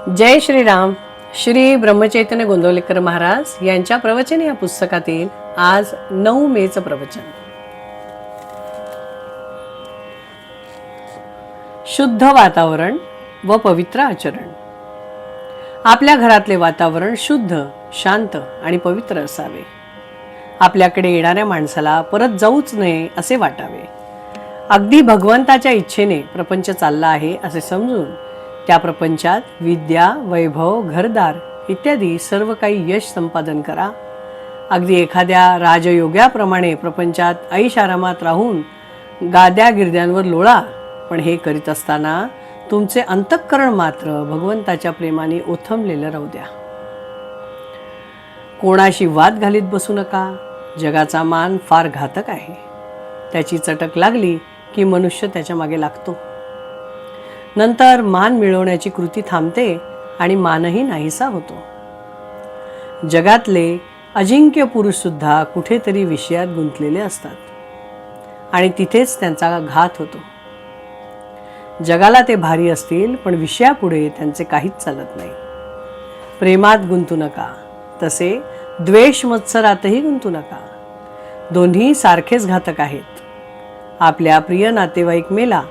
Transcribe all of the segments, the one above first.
जय श्रीराम. श्री ब्रह्मचैतन्य गोंदवलेकर महाराज यांच्या प्रवचन या पुस्तकातील आज 9 मेचं प्रवचन. शुद्ध वातावरण व पवित्र आचरण. आपल्या घरातले वातावरण शुद्ध, शांत आणि पवित्र असावे. आपल्याकडे येणाऱ्या माणसाला परत जाऊच नये असे वाटावे. अगदी भगवंताच्या इच्छेने प्रपंच चालला आहे असे समजून त्या प्रपंचात विद्या, वैभव, घरदार इत्यादी सर्व काही यश संपादन करा. अगदी एखाद्या राजयोग्याप्रमाणे प्रपंचात ऐशारामात राहून गाद्या गिरद्यांवर लोळा. पण हे करीत असताना तुमचे अंतःकरण मात्र भगवंताच्या प्रेमाने ओथंबलेलं राहू द्या. कोणाशी वाद घालीत बसू नका. जगाचा मान फार घातक आहे. त्याची चटक लागली की मनुष्य त्याच्या मागे लागतो. नंतर मान मिळवण्याची कृती थांबते आणि मानही नाहीसा होतो. जगातले अजिंक्य पुरुष सुद्धा कुठेतरी विषयात गुंतलेले असतात आणि तिथेच त्यांचा घात होतो. जगाला ते भारी असतील पण विषयापुढे त्यांचे काहीच चालत नाही. प्रेमात गुंतू नका, तसे द्वेष मत्सरातही गुंतू नका. दोन्ही सारखेच घातक आहेत. आपल्या प्रिय नातेवाईक मेला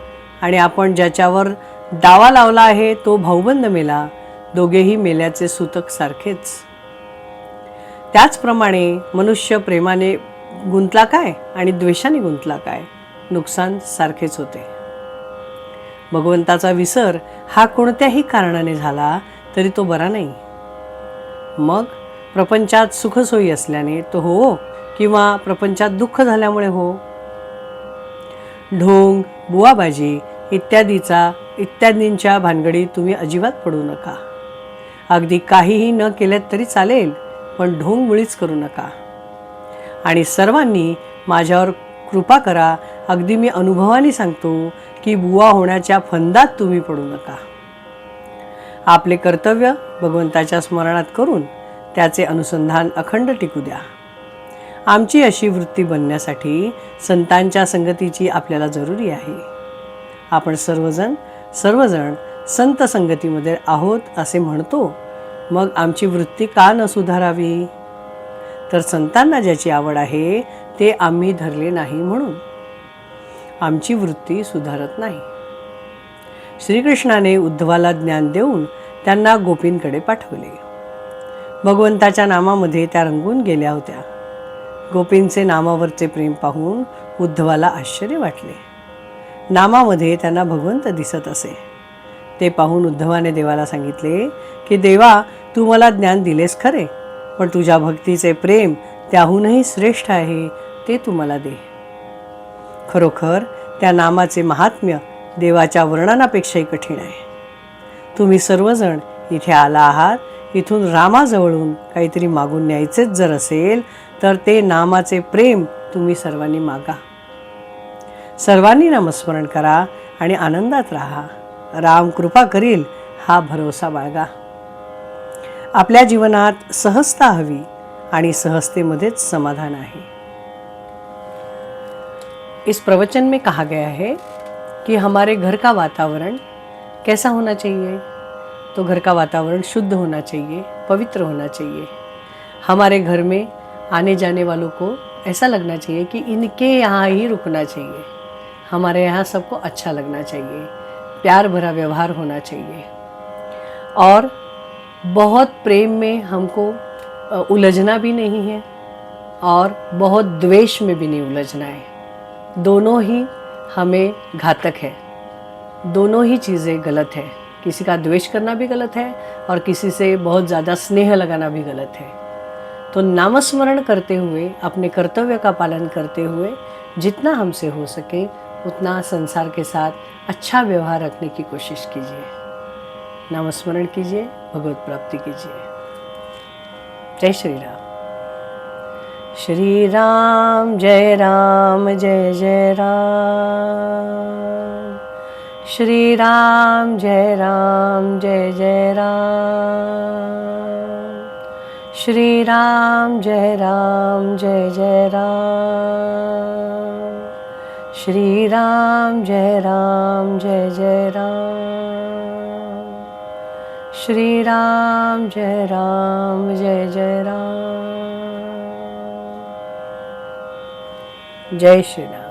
आणि आपण ज्याच्यावर दावा लावला आहे तो भाऊबंद मेला. दोघेही मेल्याचे सूतक सारखेच. त्याचप्रमाणे मनुष्य प्रेमाने गुंतला काय आणि द्वेषाने गुंतला काय, नुकसान सारखेच होते. भगवंताचा विसर हा कोणत्याही कारणाने झाला तरी तो बरा नाही. मग प्रपंचात सुखसोयी असल्याने तो हो किंवा प्रपंचात दुःख झाल्यामुळे हो. ढोंग, बुवाबाजी इत्यादींच्या भानगडीत तुम्ही अजिबात पडू नका. अगदी काहीही न केले तरी चालेल, पण ढोंग मुळीच करू नका. आणि सर्वांनी माझ्यावर कृपा करा. अगदी मी अनुभवाने सांगतो की बुवा होण्याच्या फंदात तुम्ही पडू नका. आपले कर्तव्य भगवंताच्या स्मरणात करून त्याचे अनुसंधान अखंड टिकू द्या. आमची अशी वृत्ती बनण्यासाठी संतांच्या संगतीची आपल्याला जरुरी आहे. आपण सर्वजण संत संगतीमध्ये आहोत असे म्हणतो, मग आमची वृत्ती का न सुधारावी? तर संतांना ज्याची आवड आहे ते आम्ही धरले नाही म्हणून आमची वृत्ती सुधारत नाही. श्रीकृष्णाने उद्धवाला ज्ञान देऊन त्यांना गोपींकडे पाठवले. भगवंताच्या नामामध्ये त्या रंगून गेल्या होत्या. गोपींचे नामावरचे प्रेम पाहून उद्धवाला आश्चर्य वाटले. नामामध्ये त्यांना भगवंत दिसत असे. ते पाहून उद्धवाने देवाला सांगितले की देवा, तू मला ज्ञान दिलेस खरे, पण तुझ्या भक्तीचे प्रेम त्याहूनही श्रेष्ठ आहे, ते तू मला दे. खरोखर त्या नामाचे महात्म्य देवाच्या वर्णनापेक्षाही कठीण आहे. तुम्ही सर्वजण इथे आला आहात. इथून रामाजवळून काहीतरी मागून न्यायचेच जर असेल तर ते नामाचे प्रेम तुम्ही सर्वांनी मागा. सर्वांनी नामस्मरण करा आणि आनंदात राहा. राम कृपा करील हा भरोसा बाळगा. आपल्या जीवनात सहजता हवी आणि सहजतेमध्येच समाधान आहे. इस प्रवचन में कहा गया है कि हमारे घर का वातावरण कैसा होना चाहिए. तो घर का वातावरण शुद्ध होना चाहिए, पवित्र होना चाहिए. हमारे घर में आने जाने वालों को ऐसा लगना चाहिए कि इनके यहाँ ही रुकना चाहिए. हमारे यहाँ सबको अच्छा लगना चाहिए. प्यार भरा व्यवहार होना चाहिए. और बहुत प्रेम में हमको उलझना भी नहीं है और बहुत द्वेष में भी नहीं उलझना है. दोनों ही हमें घातक है. दोनों ही चीज़ें गलत है. किसी का द्वेष करना भी गलत है और किसी से बहुत ज़्यादा स्नेह लगाना भी गलत है. तो नामस्मरण करते हुए, अपने कर्तव्य का पालन करते हुए जितना हमसे हो सके उतना संसार के साथ अच्छा व्यवहार रखने की कोशिश कीजिए. नामस्मरण कीजिए, भगवत प्राप्ति कीजिए. जय श्री राम. श्री राम जय राम जय जय राम. श्री राम जय जय राम. श्री राम जय जय राम. श्री राम जय जय राम. श्री राम जय जय राम, जय श्री राम।